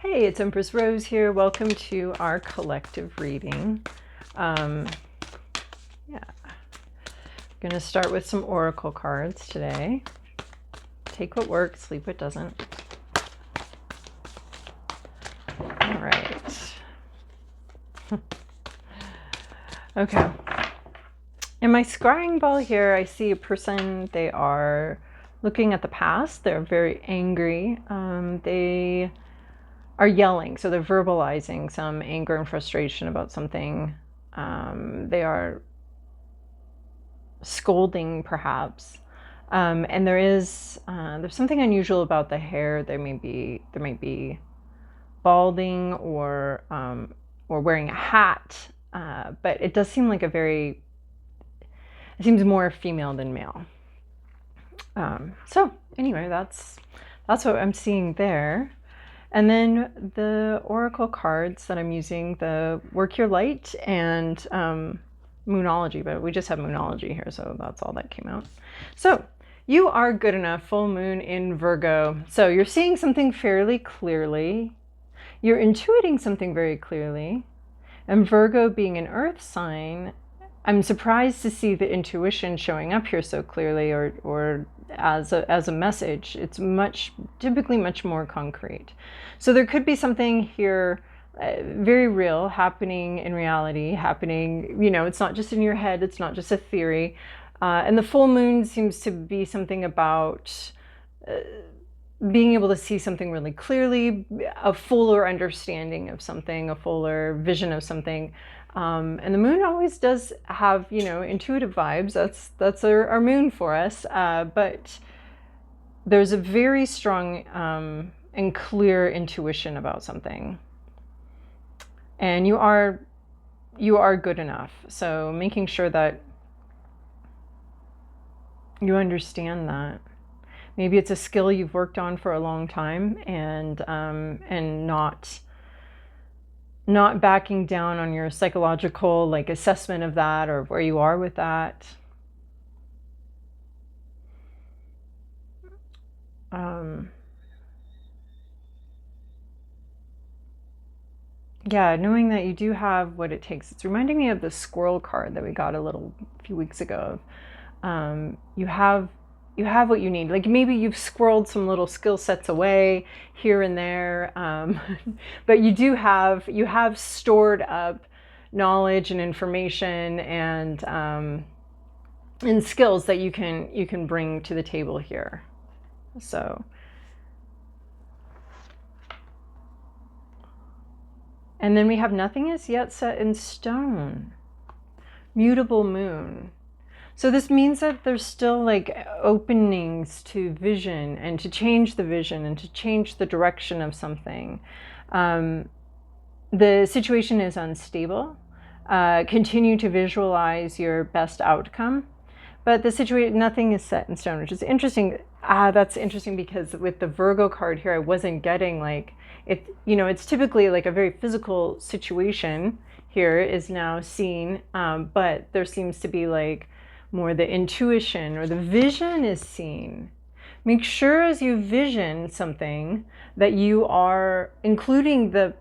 Hey, it's Empress Rose here. Welcome to our collective reading. Yeah, I'm going to start with some oracle cards today. Take what works, leave what doesn't. All right. Okay. In my scrying ball here, I see a person. They are looking at the past. They're very angry. They are yelling, so they're verbalizing some anger and frustration about something. They are scolding, perhaps, and there's something unusual about the hair. There might be balding or wearing a hat, but it does seem like it seems more female than male. So anyway, that's what I'm seeing there. And then the oracle cards that I'm using, the Work Your Light and Moonology, but we just have Moonology here, so that's all that came out. So you are good enough, full moon in Virgo. So you're seeing something fairly clearly. You're intuiting something very clearly. And Virgo being an earth sign, I'm surprised to see the intuition showing up here so clearly, or as a message. It's typically much more concrete. So there could be something here very real happening in reality, it's not just in your head, it's not just a theory. And the full moon seems to be something about being able to see something really clearly, a fuller understanding of something, a fuller vision of something. And the moon always does have, intuitive vibes. That's our moon for us. But there's a very strong and clear intuition about something. And you are good enough. So making sure that you understand that. Maybe it's a skill you've worked on for a long time, and not backing down on your psychological assessment of that or where you are with that. Yeah, knowing that you do have what it takes. It's reminding me of the squirrel card that we got a few weeks ago. You have what you need. Like maybe you've squirreled some little skill sets away here and there, but you have stored up knowledge and information and skills that you can bring to the table here. So, and then we have nothing is yet set in stone. Mutable moon. So this means that there's still openings to vision and to change the vision and to change the direction of something. The situation is unstable. Continue to visualize your best outcome. But the situation, nothing is set in stone, which is interesting. That's interesting because with the Virgo card here, I wasn't getting it's typically a very physical situation here is now seen, but there seems to be more the intuition or the vision is seen. Make sure as you vision something that you are including the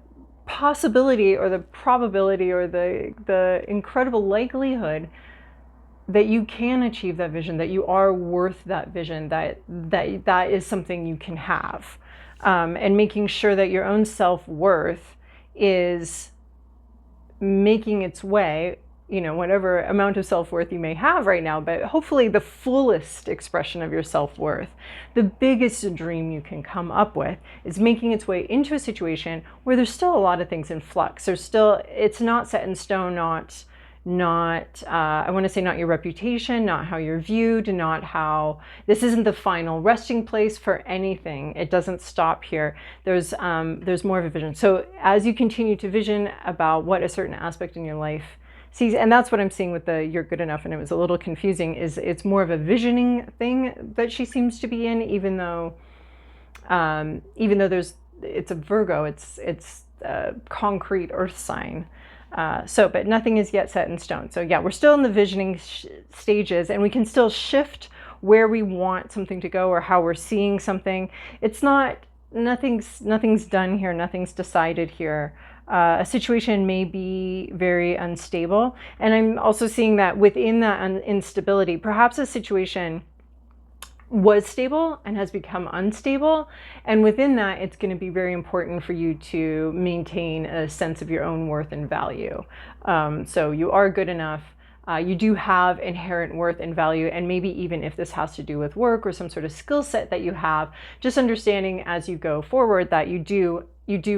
possibility or the probability or the incredible likelihood that you can achieve that vision, that you are worth that vision, that is something you can have. And making sure that your own self-worth is making its way, whatever amount of self-worth you may have right now, but hopefully the fullest expression of your self-worth, the biggest dream you can come up with is making its way into a situation where there's still a lot of things in flux. It's not set in stone, I want to say not your reputation, not how you're viewed, this isn't the final resting place for anything. It doesn't stop here. There's more of a vision. So as you continue to vision about what a certain aspect in your life sees, and that's what I'm seeing with the you're good enough, and it was a little confusing, is it's more of a visioning thing that she seems to be in, even though it's a Virgo, it's a concrete earth sign. But nothing is yet set in stone. So yeah, we're still in the visioning stages, and we can still shift where we want something to go or how we're seeing something. It's not nothing's done here, nothing's decided here. A situation may be very unstable, and I'm also seeing that within that instability, perhaps a situation was stable and has become unstable, and within that it's going to be very important for you to maintain a sense of your own worth and value. So you are good enough. You do have inherent worth and value, and maybe even if this has to do with work or some sort of skill set that you have, just understanding as you go forward that you do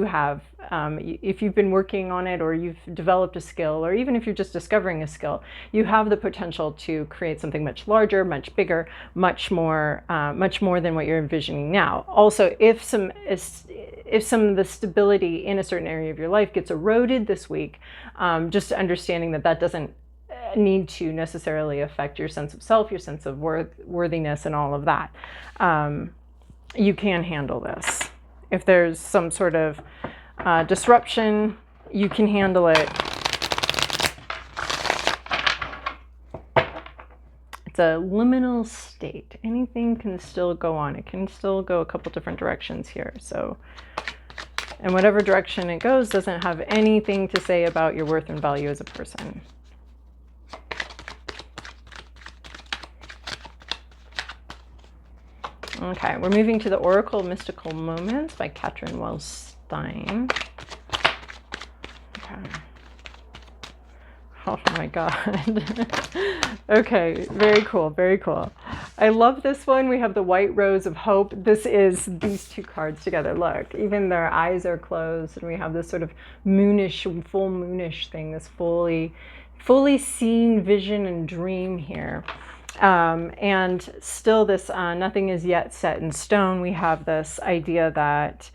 have, if you've been working on it or you've developed a skill, or even if you're just discovering a skill, you have the potential to create something much larger, much bigger, much more than what you're envisioning now. Also, if some of the stability in a certain area of your life gets eroded this week, just understanding that doesn't need to necessarily affect your sense of self, your sense of worthiness, and all of that. You can handle this. If there's some sort of disruption, you can handle it. It's a liminal state. Anything can still go on. It can still go a couple different directions here. So, and whatever direction it goes doesn't have anything to say about your worth and value as a person. Okay, we're moving to the Oracle Mystical Moments by Katrin Wellstein. Okay. Oh my God. Okay, very cool, very cool. I love this one. We have the White Rose of Hope. This is these two cards together. Look, even their eyes are closed, and we have this sort of moonish, full moonish thing, this fully seen vision and dream here. And still this nothing is yet set in stone. We have this idea that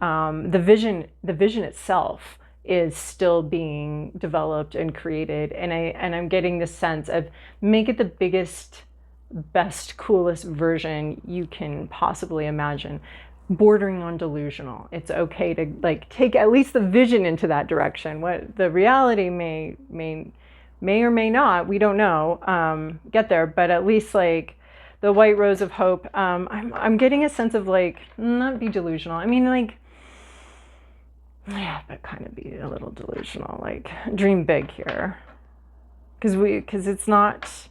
the vision itself is still being developed and created, and I'm getting this sense of make it the biggest, best, coolest version you can possibly imagine, bordering on delusional. It's okay to like take at least the vision into that direction. What the reality may or may not, we don't know, get there, but at least like the White Rose of Hope, I'm getting a sense of like, not be delusional. I mean, like, yeah, but kind of be a little delusional, like dream big here. Because it's not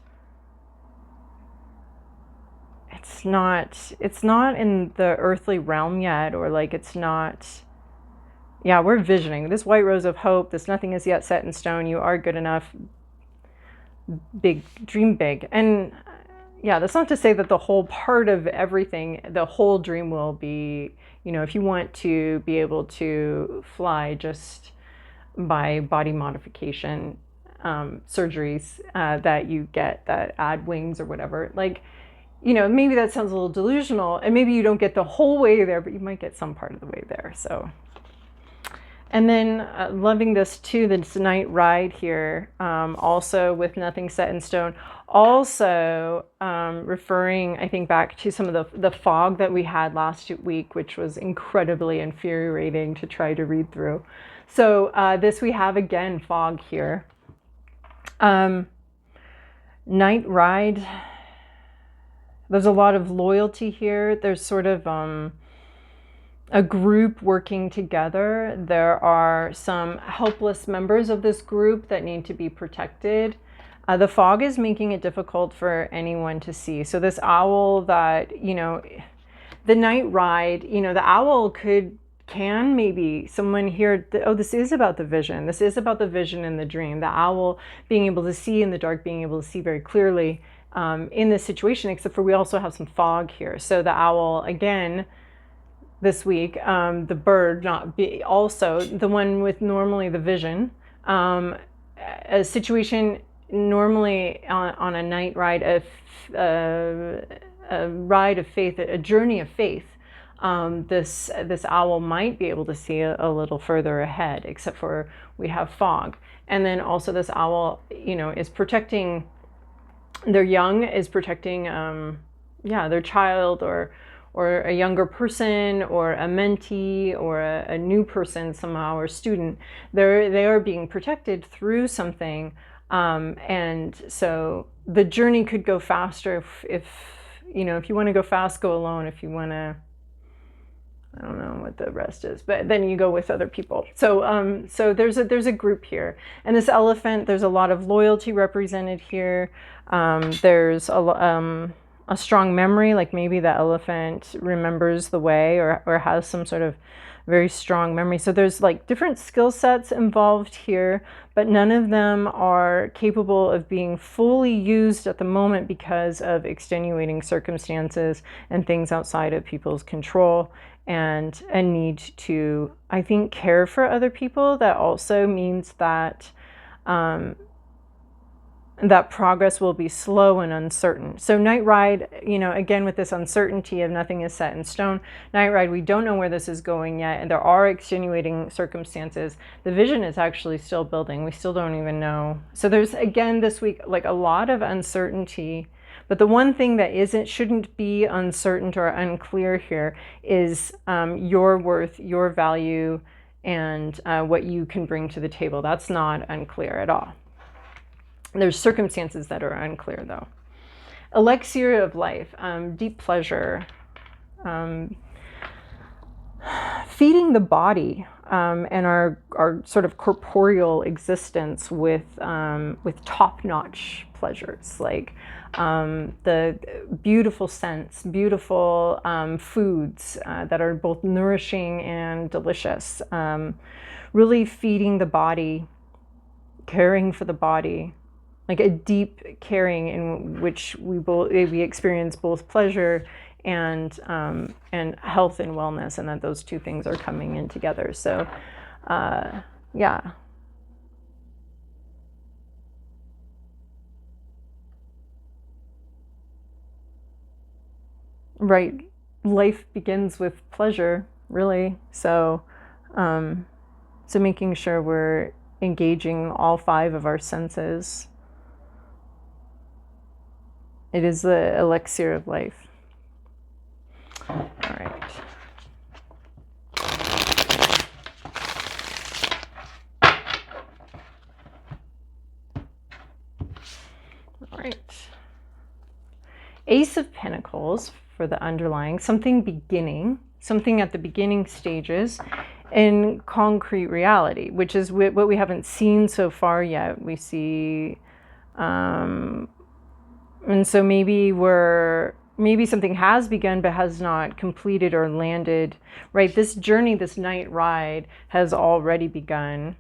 in the earthly realm yet, or like it's not, yeah, we're visioning this White Rose of Hope, this nothing is yet set in stone, you are good enough, big, dream big. And yeah, that's not to say that the whole part of everything, the whole dream will be, you know, if you want to be able to fly just by body modification surgeries that you get that add wings or whatever, like, you know, maybe that sounds a little delusional, and maybe you don't get the whole way there, but you might get some part of the way there. So, and then loving this too, this night ride here, also with nothing set in stone, also referring, I think, back to some of the fog that we had last week, which was incredibly infuriating to try to read through. So this we have again, fog here. Night ride. There's a lot of loyalty here. There's sort of a group working together. There are some helpless members of this group that need to be protected. The fog is making it difficult for anyone to see. So this owl that, you know, the night ride, you know, the owl can maybe someone here, oh, this is about the vision. This is about the vision and the dream. The owl being able to see in the dark, being able to see very clearly in this situation, except for we also have some fog here. So the owl, again, this week, the bird, also the one with normally the vision, a situation normally on a night ride, a ride of faith, a journey of faith, this owl might be able to see a little further ahead, except for we have fog. And then also this owl, you know, is protecting their young, is protecting their child or a younger person or a mentee or a new person somehow, or student. They are being protected through something, and so the journey could go faster if you know, if you want to go fast, go alone. If you want to I don't know what the rest is, but then you go with other people. So so there's a group here, and this elephant, there's a lot of loyalty represented here. There's a strong memory, like maybe the elephant remembers the way, or has some sort of very strong memory. So there's like different skill sets involved here, but none of them are capable of being fully used at the moment because of extenuating circumstances and things outside of people's control, and a need to, I think, care for other people. That also means that that progress will be slow and uncertain. So night ride, you know, again with this uncertainty of nothing is set in stone. Night ride, we don't know where this is going yet, and there are extenuating circumstances. The vision is actually still building. We still don't even know. So there's, again, this week, like a lot of uncertainty. But the one thing that shouldn't be uncertain or unclear here is your worth, your value, and what you can bring to the table. That's not unclear at all. There's circumstances that are unclear, though. Elixir of life, deep pleasure, feeding the body and our sort of corporeal existence with top-notch pleasures, like the beautiful scents, beautiful foods that are both nourishing and delicious. Really feeding the body, caring for the body. Like a deep caring in which we experience both pleasure and health and wellness, and that those two things are coming in together. So, yeah. Right. Life begins with pleasure, really. So, so making sure we're engaging all 5 of our senses. It is the elixir of life. All right. All right. Ace of Pentacles for the underlying, something beginning, something at the beginning stages in concrete reality, which is what we haven't seen so far yet. We see, and so maybe something has begun but has not completed or landed, right? This journey, this night ride has already begun.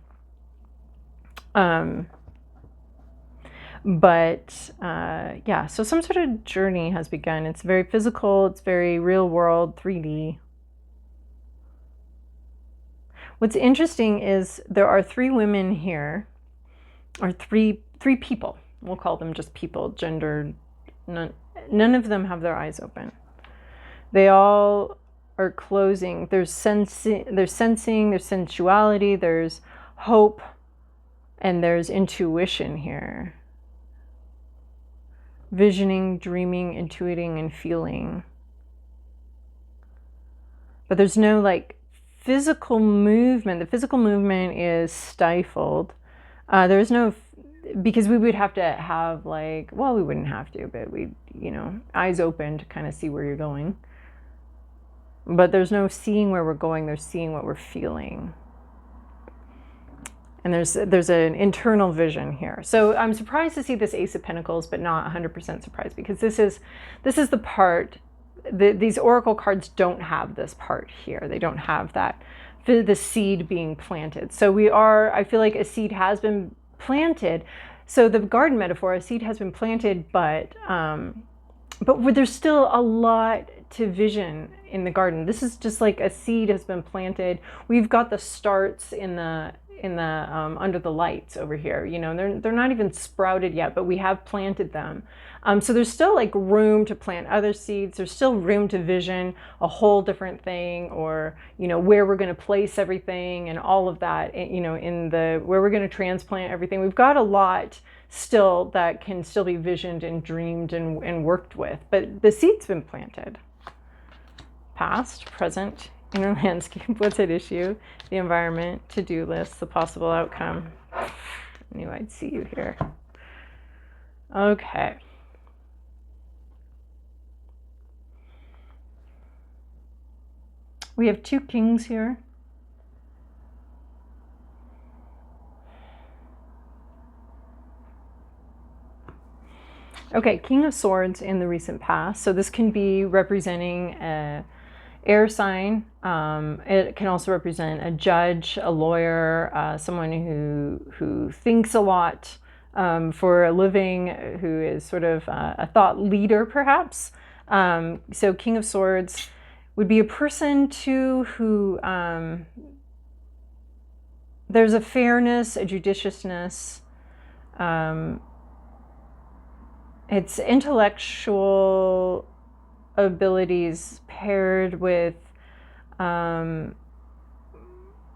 But yeah, so some sort of journey has begun. It's very physical, it's very real world, 3D. What's interesting is there are 3 women here, or three people. We'll call them just people, gender. None of them have their eyes open. They all are closing. There's sensing, there's sensuality, there's hope, and there's intuition here. Visioning, dreaming, intuiting, and feeling. But there's no like physical movement. The physical movement is stifled. There's no, because we would have to have like, well, we wouldn't have to, but we, you know, eyes open to kind of see where you're going. But there's no seeing where we're going, there's seeing what we're feeling. And there's an internal vision here. So I'm surprised to see this Ace of Pentacles, but not 100% surprised, because this is the part, these oracle cards don't have this part here. They don't have that, the seed being planted. So I feel like a seed has been planted. So the garden metaphor, a seed has been planted, but there's still a lot to vision in the garden. This is just like a seed has been planted. We've got the starts in the under the lights over here, you know, they're not even sprouted yet, but we have planted them. So there's still like room to plant other seeds. There's still room to vision a whole different thing, or, you know, where we're going to place everything and all of that, you know, where we're going to transplant everything. We've got a lot still that can still be visioned and dreamed and worked with, but the seed's been planted. Past, present, inner landscape, what's at issue, the environment, to-do list, the possible outcome. I knew I'd see you here. Okay. We have 2 kings here. Okay, King of Swords in the recent past. So this can be representing a air sign. It can also represent a judge, a lawyer, someone who thinks a lot for a living, who is sort of a thought leader, perhaps. So King of Swords would be a person too who there's a fairness, a judiciousness. It's intellectual abilities paired with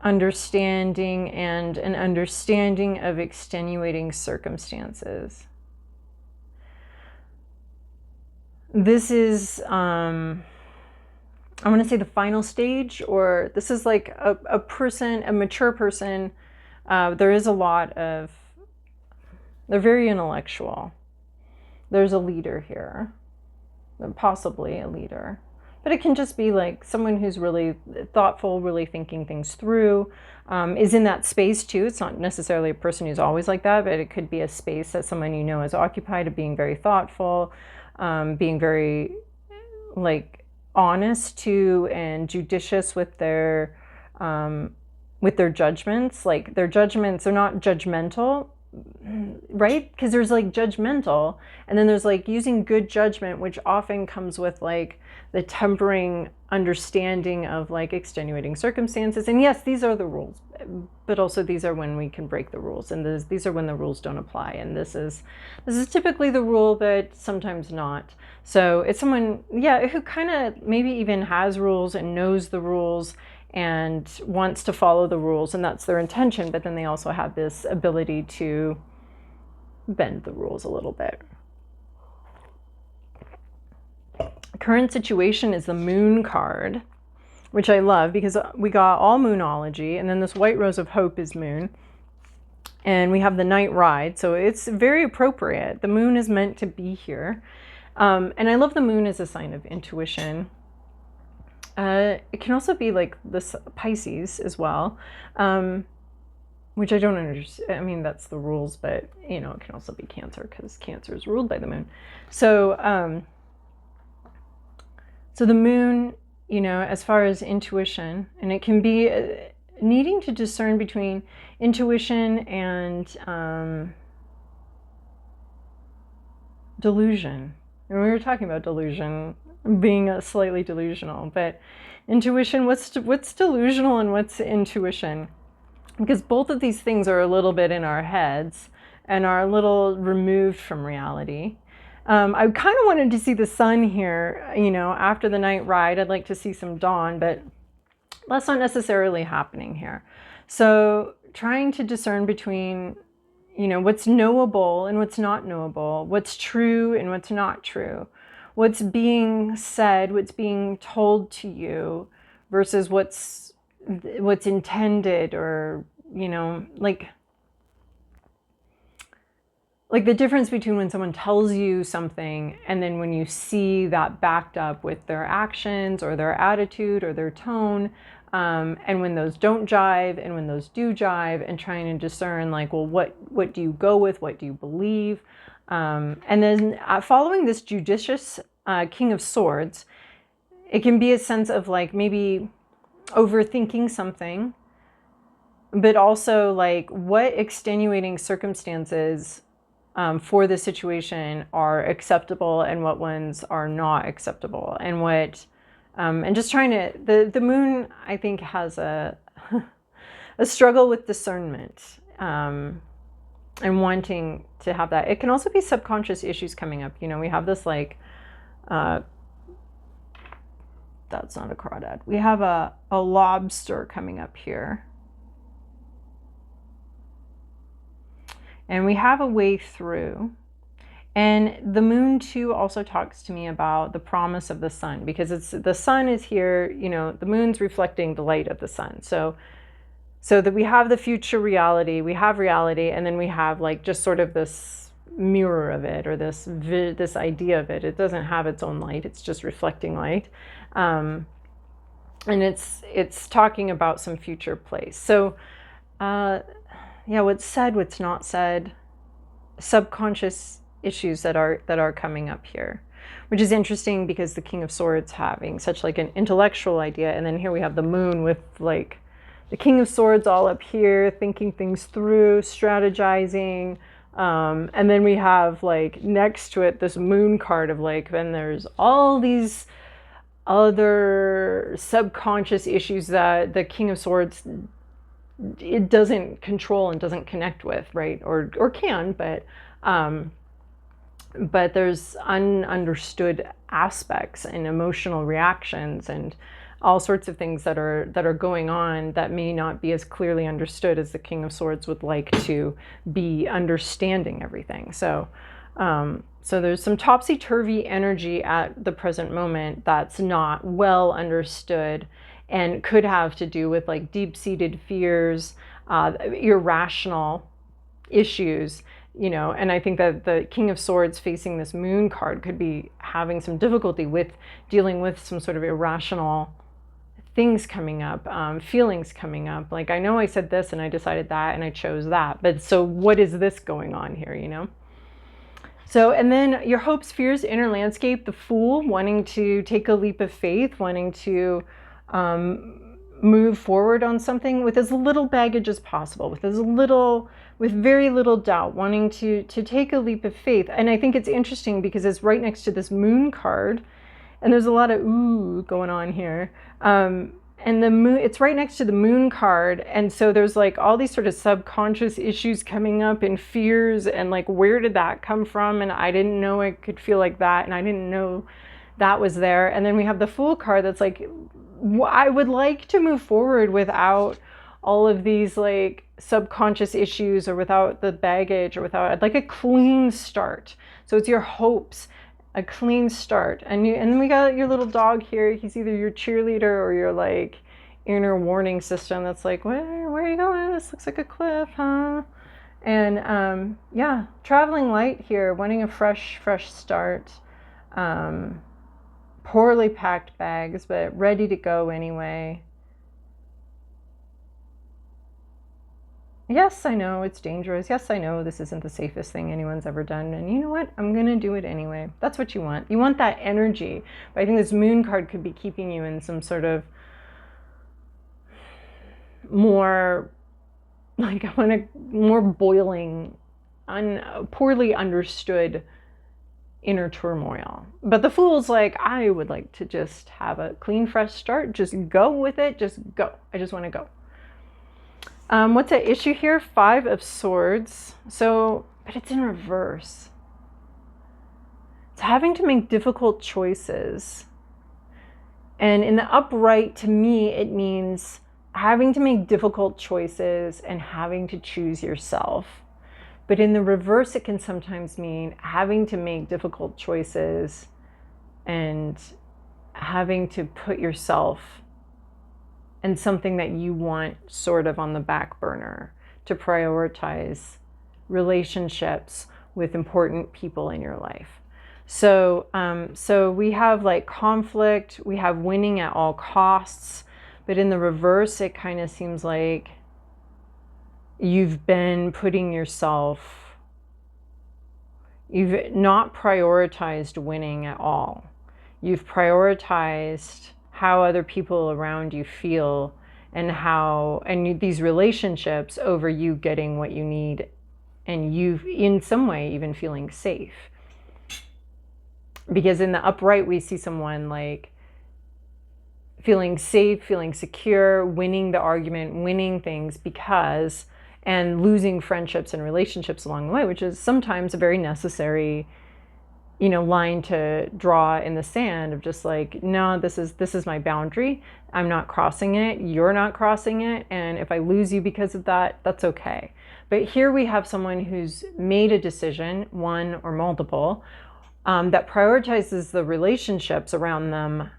understanding and an understanding of extenuating circumstances. This is, I want to say the final stage, or this is like a person, a mature person. There is a lot of, they're very intellectual. There's a leader here, possibly a leader. But it can just be like someone who's really thoughtful, really thinking things through, is in that space too. It's not necessarily a person who's always like that, but it could be a space that someone you know is occupied, of being very thoughtful, being very like honest too, and judicious with their judgments. Like their judgments are not judgmental, right? Because there's like judgmental, and then there's like using good judgment, which often comes with like the tempering understanding of like extenuating circumstances. And yes, these are the rules, but also these are when we can break the rules, and these are when the rules don't apply. And this is typically the rule, but sometimes not. So it's someone, yeah, who kind of maybe even has rules and knows the rules and wants to follow the rules, and that's their intention, but then they also have this ability to bend the rules a little bit. Current situation is the Moon card, which I love because we got all Moonology, and then this White Rose of Hope is Moon, and we have the Night Ride, so it's very appropriate. The Moon is meant to be here, and I love the Moon as a sign of intuition. It can also be like this Pisces as well, which I don't understand. I mean, that's the rules, but you know, it can also be Cancer because Cancer is ruled by the Moon. So, so the Moon, you know, as far as intuition, and it can be needing to discern between intuition and delusion. And we were talking about delusion being slightly delusional, but intuition, what's delusional and what's intuition? Because both of these things are a little bit in our heads and are a little removed from reality. I kind of wanted to see the sun here, you know, after the Night Ride. I'd like to see some dawn, but that's not necessarily happening here. So trying to discern between, you know, what's knowable and what's not knowable, what's true and what's not true, what's being said, what's being told to you versus what's intended, or, you know, like the difference between when someone tells you something and then when you see that backed up with their actions or their attitude or their tone, and when those don't jive and when those do jive, and trying to discern like, well, what do you go with? What do you believe? And then following this judicious King of Swords, it can be a sense of like maybe overthinking something, but also like what extenuating circumstances for the situation are acceptable and what ones are not acceptable, and what and just trying to, the Moon, I think, has a a struggle with discernment, and wanting to have that. It can also be subconscious issues coming up. You know, we have this like that's not a crawdad. We have a lobster coming up here. And we have a way through. And the Moon too also talks to me about the promise of the sun, because it's, the sun is here, you know, the Moon's reflecting the light of the sun. So that we have the future reality, we have reality, and then we have like just sort of this mirror of it, or this idea of it. It doesn't have its own light, it's just reflecting light. and it's talking about some future place. So yeah, what's said, what's not said, subconscious issues that are coming up here, which is interesting because the King of Swords having such like an intellectual idea, and then here we have the moon with like the King of Swords all up here thinking things through, strategizing, and then we have like next to it this moon card of like, then there's all these other subconscious issues that the King of Swords, it doesn't control and doesn't connect with, right? Or can, but there's ununderstood aspects and emotional reactions and all sorts of things that are going on that may not be as clearly understood as the King of Swords would like to be understanding everything. So so there's some topsy-turvy energy at the present moment that's not well understood and could have to do with like deep-seated fears, irrational issues, you know. And I think that the King of Swords facing this moon card could be having some difficulty with dealing with some sort of irrational things coming up, feelings coming up. Like, I know I said this and I decided that and I chose that, but so what is this going on here, you know? So, and then your hopes, fears, inner landscape, the Fool, wanting to take a leap of faith, wanting to move forward on something with as little baggage as possible, with very little doubt, wanting to take a leap of faith. And I think it's interesting because it's right next to this moon card, and there's a lot of ooh going on here. And the moon, it's right next to the moon card. And so there's like all these sort of subconscious issues coming up and fears and like, where did that come from? And I didn't know it could feel like that. And I didn't know that was there. And then we have the Fool card that's like, I would like to move forward without all of these like subconscious issues or without the baggage or without like a clean start. So it's your hopes, a clean start. And then we got your little dog here. He's either your cheerleader or your like inner warning system that's like, where are you going? This looks like a cliff, huh? And yeah, traveling light here, wanting a fresh start. Poorly packed bags, but ready to go anyway. Yes, I know it's dangerous. Yes, I know this isn't the safest thing anyone's ever done. And you know what? I'm going to do it anyway. That's what you want. You want that energy. But I think this moon card could be keeping you in some sort of more, like, I want to, more boiling, poorly understood inner turmoil. But the Fool's like, I would like to just have a clean, fresh start. Just go with it. Just go. I just want to go. What's at issue here? 5 of Swords. So, but it's in reverse. It's having to make difficult choices. And in the upright, to me, it means having to make difficult choices and having to choose yourself. But in the reverse, it can sometimes mean having to make difficult choices and having to put yourself and something that you want sort of on the back burner to prioritize relationships with important people in your life. So, so we have like conflict, we have winning at all costs, but in the reverse, it kind of seems like you've been putting yourself, you've not prioritized winning at all. You've prioritized how other people around you feel and these relationships over you getting what you need and you in some way even feeling safe. Because in the upright, we see someone like feeling safe, feeling secure, winning the argument, winning things because, and losing friendships and relationships along the way, which is sometimes a very necessary, you know, line to draw in the sand of just like, no, this is my boundary. I'm not crossing it. You're not crossing it. And if I lose you because of that, that's okay. But here we have someone who's made a decision, one or multiple, that prioritizes the relationships around them,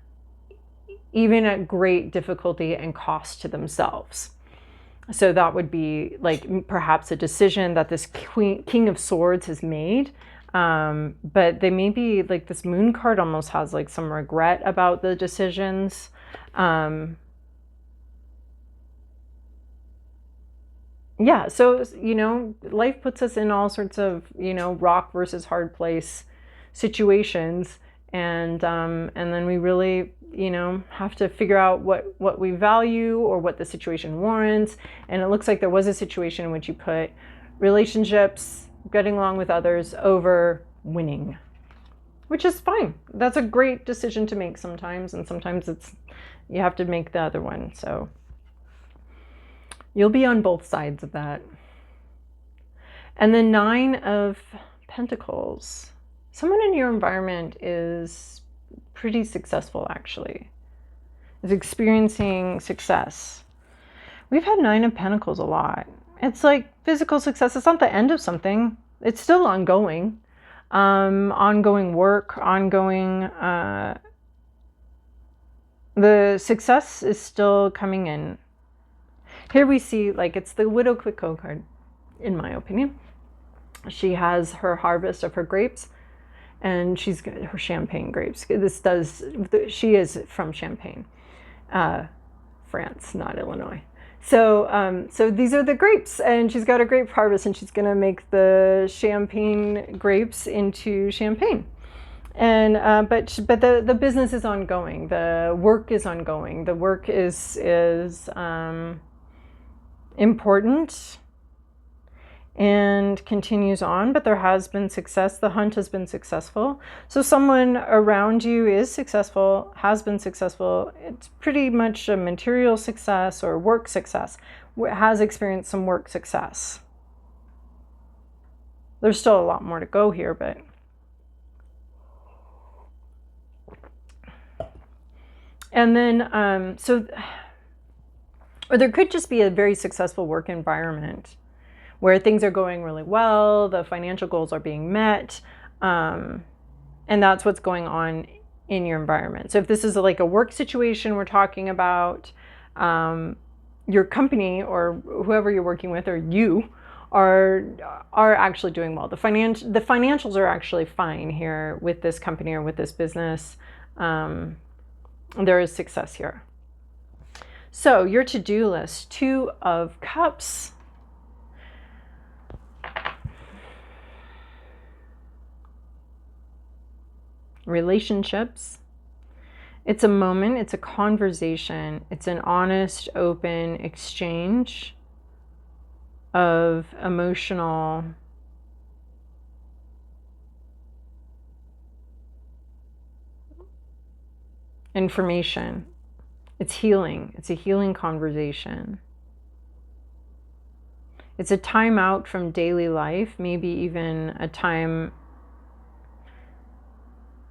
even at great difficulty and cost to themselves. So that would be like perhaps a decision that this King of Swords has made. But they may be like, this moon card almost has like some regret about the decisions. Yeah, so, life puts us in all sorts of, rock versus hard place situations. And then we really, have to figure out what we value or what the situation warrants. And it looks like there was a situation in which you put relationships, getting along with others over winning, which is fine. That's a great decision to make sometimes. And sometimes you have to make the other one. So you'll be on both sides of that. And the 9 of Pentacles. Someone in your environment is pretty successful, actually. Is experiencing success. We've had 9 of Pentacles a lot. It's like physical success. It's not the end of something. It's still ongoing. Ongoing work, ongoing... the success is still coming in. Here we see, like, it's the Widow Clicquot card, in my opinion. She has her harvest of her grapes, and she's got her champagne grapes. She is from Champagne, France, not Illinois. So these are the grapes, and she's got a grape harvest, and she's going to make the champagne grapes into champagne. And but the business is ongoing. The work is ongoing. The work is important and continues on, but there has been success. The hunt has been successful. So someone around you is successful, has been successful. It's pretty much a material success or work success, has experienced some work success. There's still a lot more to go here, but and then or there could just be a very successful work environment where things are going really well, the financial goals are being met, and that's what's going on in your environment. So if this is like a work situation, we're talking about your company or whoever you're working with, or you are actually doing well. The financials are actually fine here with this company or with this business. There is success here. So your to-do list, 2 of Cups. Relationships. It's a moment, it's a conversation, it's an honest, open exchange of emotional information. It's healing. It's a healing conversation. It's a time out from daily life, maybe even a time.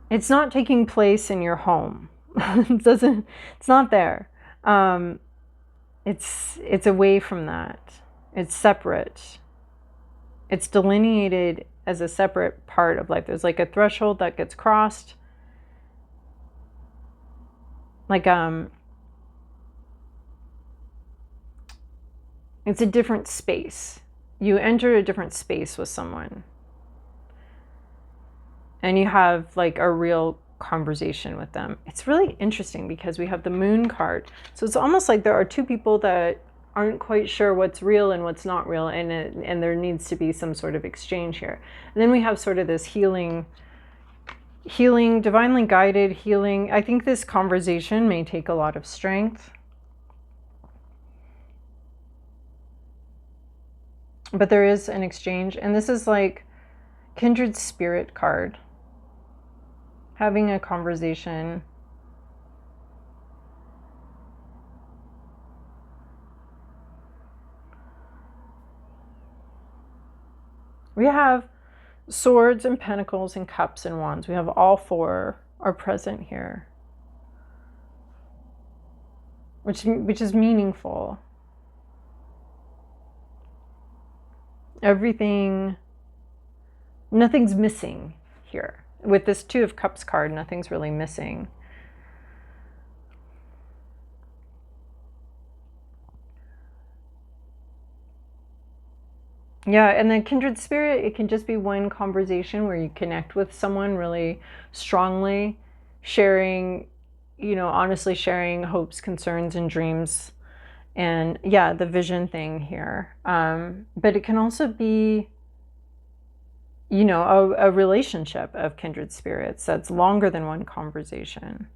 It's not taking place in your home. It's not there. It's away from that. It's separate. It's delineated as a separate part of life. There's like a threshold that gets crossed. Like it's a different space. You enter a different space with someone. And you have like a real conversation with them. It's really interesting because we have the Moon card. So it's almost like there are 2 people that aren't quite sure what's real and what's not real, and there needs to be some sort of exchange here. And then we have sort of this healing, divinely guided healing. I think this conversation may take a lot of strength. But there is an exchange, and this is like kindred spirit card. Having a conversation. We have swords and pentacles and cups and wands. We have all 4 are present here, which is meaningful. Nothing's missing here. With this 2 of Cups card, nothing's really missing. Yeah, and then kindred spirit, it can just be one conversation where you connect with someone really strongly, sharing, honestly sharing hopes, concerns, and dreams. And yeah, the vision thing here. But it can also be, a relationship of kindred spirits that's longer than one conversation.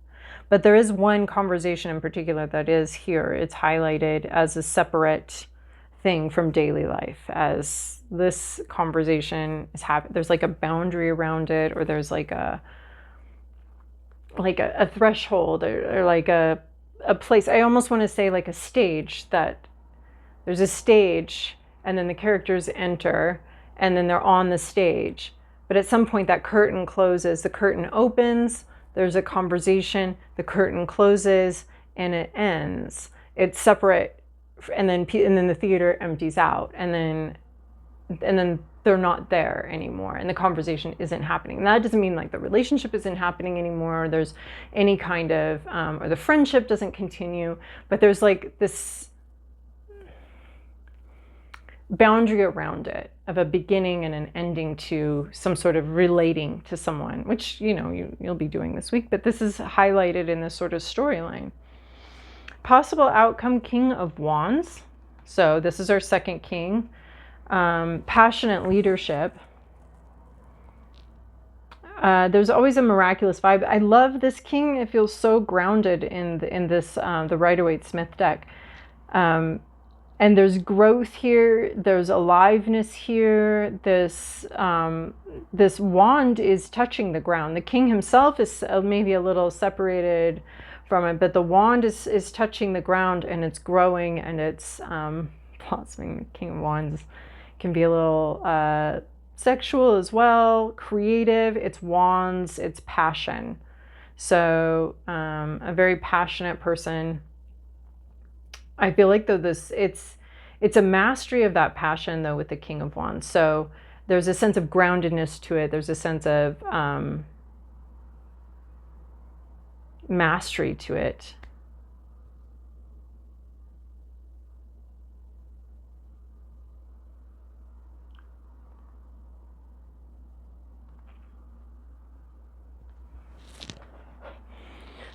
But there is one conversation in particular that is here. It's highlighted as a separate thing from daily life, as this conversation is happening. There's like a boundary around it, or there's like a threshold, or like a place. I almost want to say like a stage, that there's a stage and then the characters enter and then they're on the stage. But at some point that curtain closes, the curtain opens, there's a conversation, the curtain closes, and it ends. It's separate, and then the theater empties out, and then they're not there anymore, and the conversation isn't happening. And that doesn't mean like the relationship isn't happening anymore, or there's any kind of, or the friendship doesn't continue, but there's like this boundary around it of a beginning and an ending to some sort of relating to someone, which, you'll be doing this week, but this is highlighted in this sort of storyline. Possible outcome, King of Wands. So this is our second king. Passionate leadership. There's always a miraculous vibe. I love this king. It feels so grounded in this the Rider-Waite-Smith deck. And there's growth here. There's aliveness here. This wand is touching the ground. The king himself is maybe a little separated from it, but the wand is touching the ground, and it's growing, and it's blossoming. The King of Wands can be a little sexual as well, creative. It's wands, it's passion. So a very passionate person. I feel like though it's a mastery of that passion though with the King of Wands. So there's a sense of groundedness to it. There's a sense of mastery to it.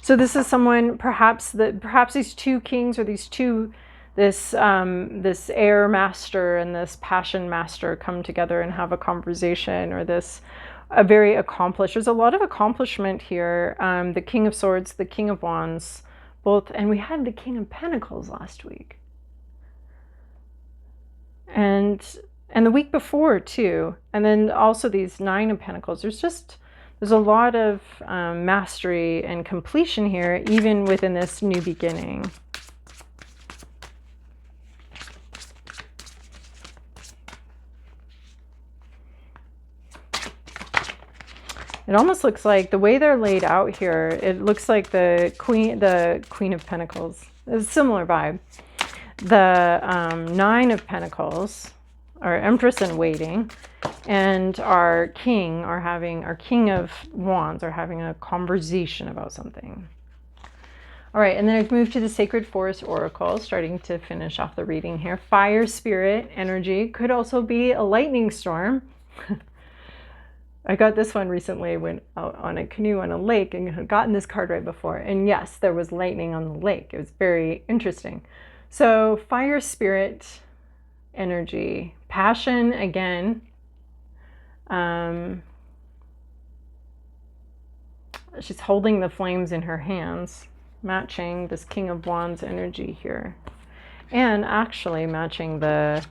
So this is someone, perhaps these two kings, or this air master and this passion master come together and have a conversation, or a very accomplished. There's a lot of accomplishment here. The King of Swords, the King of Wands, both, and we had the King of Pentacles last week, and the week before too, and then also these Nine of Pentacles. There's a lot of mastery and completion here, even within this new beginning. It almost looks like the way they're laid out here, it looks like the Queen of Pentacles. It's a similar vibe. The Nine of Pentacles, our Empress in waiting, and our King of Wands are having a conversation about something. All right, and then I've moved to the Sacred Forest Oracle, starting to finish off the reading here. Fire spirit energy could also be a lightning storm. I got this one recently, went out on a canoe on a lake, and had gotten this card right before. And yes, there was lightning on the lake. It was very interesting. So fire spirit energy, passion again. She's holding the flames in her hands, matching this King of Wands energy here, and actually matching the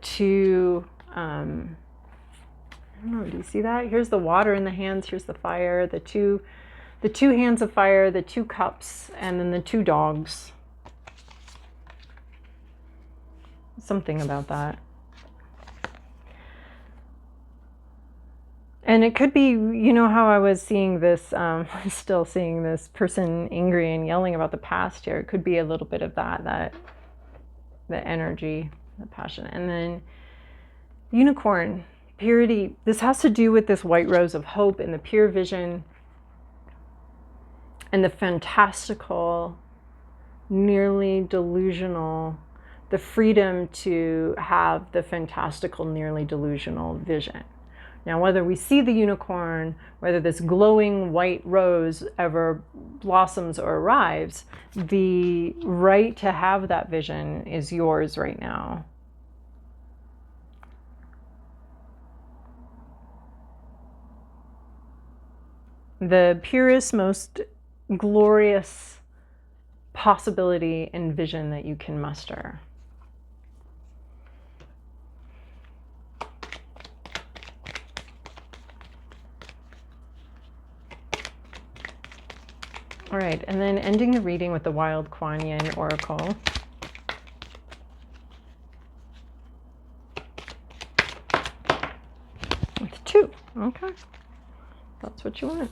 two. I don't know. Do you see that? Here's the water in the hands. Here's the fire. The two hands of fire. The two cups, and then the two dogs. Something about that. And it could be, how I was seeing this, still seeing this person angry and yelling about the past here. It could be a little bit of that the energy, the passion. And then unicorn, purity. This has to do with this white rose of hope and the pure vision and the fantastical, nearly delusional, the freedom to have the fantastical, nearly delusional vision. Now, whether we see the unicorn, whether this glowing white rose ever blossoms or arrives, the right to have that vision is yours right now. The purest, most glorious possibility and vision that you can muster. All right, and then ending the reading with the Wild Kuan Yin Oracle. With 2, okay. That's what you want.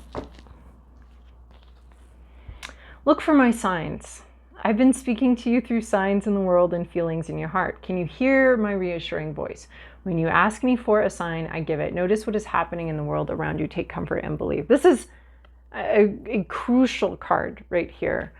Look for my signs. I've been speaking to you through signs in the world and feelings in your heart. Can you hear my reassuring voice? When you ask me for a sign, I give it. Notice what is happening in the world around you. Take comfort and believe. This is a crucial card right here.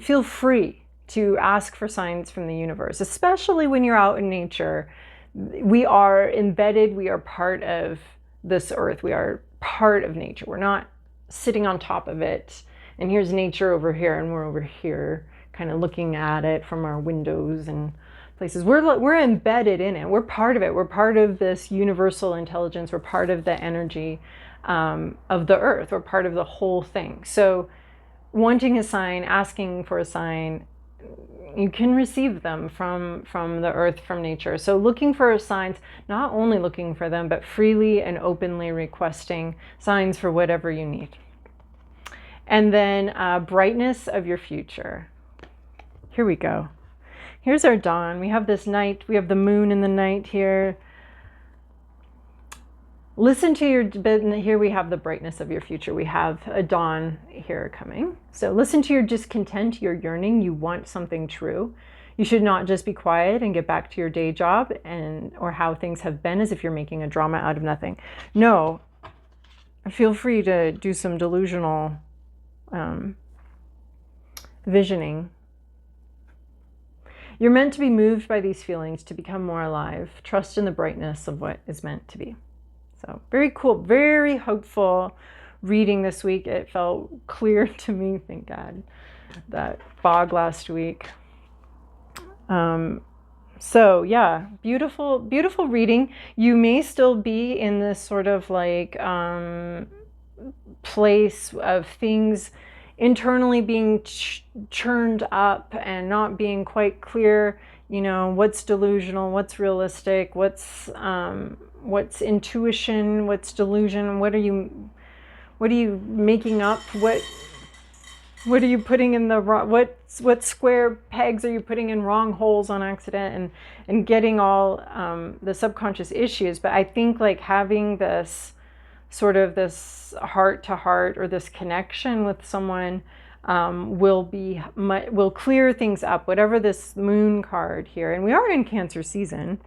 Feel free to ask for signs from the universe, especially when you're out in nature. We are embedded. We are part of this earth. We are part of nature. We're not sitting on top of it. And here's nature over here, and we're over here kind of looking at it from our windows and places. We're embedded in it. We're part of it. We're part of this universal intelligence. We're part of the energy of the earth. We're part of the whole thing. So wanting a sign, asking for a sign, you can receive them from the earth, from nature. So looking for signs, not only looking for them, but freely and openly requesting signs for whatever you need. And then brightness of your future. Here we go. Here's our dawn. We have this night. We have the moon in the night here. Listen to your, here we have the brightness of your future. We have a dawn here coming. So listen to your discontent, your yearning. You want something true. You should not just be quiet and get back to your day job or how things have been as if you're making a drama out of nothing. No, feel free to do some delusional visioning. You're meant to be moved by these feelings to become more alive. Trust in the brightness of what is meant to be. So very cool, very hopeful reading this week. It felt clear to me, thank God, that fog last week. So yeah, beautiful, beautiful reading. You may still be in this sort of like place of things internally being churned up and not being quite clear, you know, what's delusional, what's realistic, what's intuition, what's delusion, what are you making up, what are you putting in the wrong, what square pegs are you putting in wrong holes on accident, and getting all the subconscious issues. But I think like having this sort of this heart to heart or this connection with someone will clear things up, whatever this moon card here. And we are in Cancer season.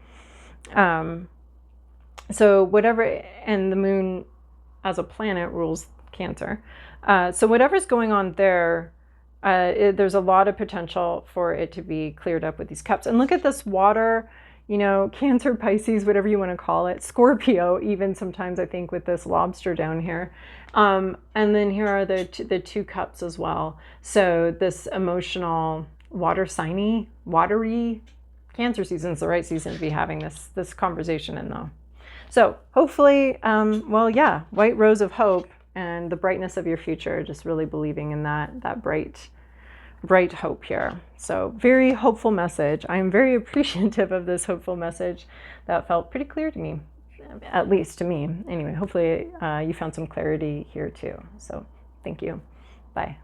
So whatever, and the moon as a planet rules Cancer. So whatever's going on there, there's a lot of potential for it to be cleared up with these cups. And look at this water, you know, Cancer, Pisces, whatever you want to call it, Scorpio, even sometimes I think with this lobster down here. And then here are the two cups as well. So this emotional, watery Cancer season is the right season to be having this conversation in though. So hopefully, well, yeah, white rose of hope and the brightness of your future, just really believing in that bright hope here. So very hopeful message. I am very appreciative of this hopeful message. That felt pretty clear to me, at least to me. Anyway, hopefully you found some clarity here too. So thank you. Bye.